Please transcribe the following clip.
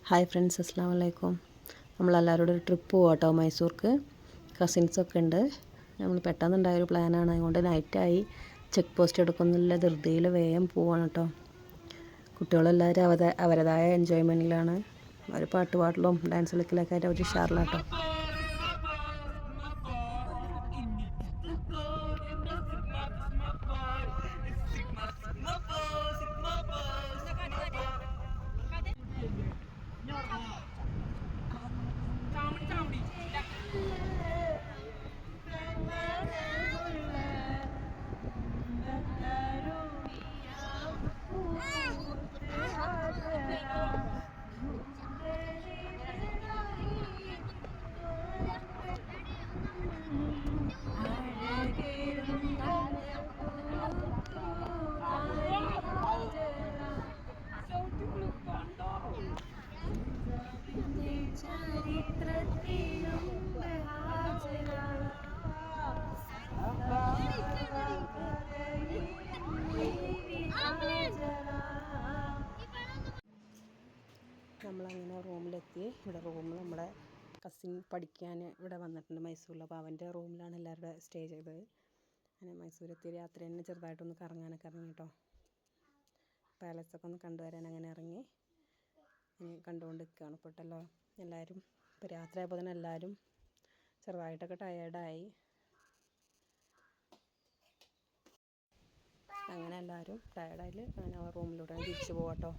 Hi friends, അസ്സലാമു അലൈക്കും. നമ്മളെല്ലാവരോടും ഒരു ട്രിപ്പ് പോകാട്ടോ മൈസൂർക്ക്. കസിൻസൊക്കെ ഉണ്ട്. നമ്മൾ പെട്ടെന്നുണ്ടായൊരു പ്ലാനാണ്. അതുകൊണ്ട് നൈറ്റായി ചെക്ക് പോസ്റ്റ് എടുക്കുന്നില്ല ധൃതിയിൽ വേഗം പോവാണ് കേട്ടോ. കുട്ടികളെല്ലാവരും അവരുടേതായ എൻജോയ്മെൻറ്റിലാണ്. അവർ പാട്ട് പാടലും ഡാൻസ് കളിക്കലൊക്കെ ആയിട്ട് അവർ ഉഷാറിലാട്ടോ. നമ്മളങ്ങനെ റൂമിലെത്തി. ഇവിടെ റൂമിൽ നമ്മുടെ കസിൻ പഠിക്കാൻ ഇവിടെ വന്നിട്ടുണ്ട് മൈസൂരിൽ. അപ്പോൾ അവൻ്റെ റൂമിലാണ് എല്ലാവരുടെ സ്റ്റേ ചെയ്തത്. അങ്ങനെ മൈസൂരെത്തിയ രാത്രി തന്നെ ചെറുതായിട്ടൊന്ന് കറങ്ങാനൊക്കെ ഇറങ്ങി കേട്ടോ. പാലസൊക്കെ ഒന്ന് കണ്ടുവരാൻ അങ്ങനെ ഇറങ്ങി കണ്ടുകൊണ്ട് നിൽക്കുകയാണ് ഇപ്പോൾ കേട്ടല്ലോ എല്ലാവരും. ഇപ്പോൾ രാത്രി ആയപ്പോൾ തന്നെ എല്ലാവരും ചെറുതായിട്ടൊക്കെ ടയേർഡായി. അങ്ങനെ എല്ലാവരും ടയേർഡായി അങ്ങനെ റൂമിലൂടെ തിരിച്ചു പോകാം കേട്ടോ.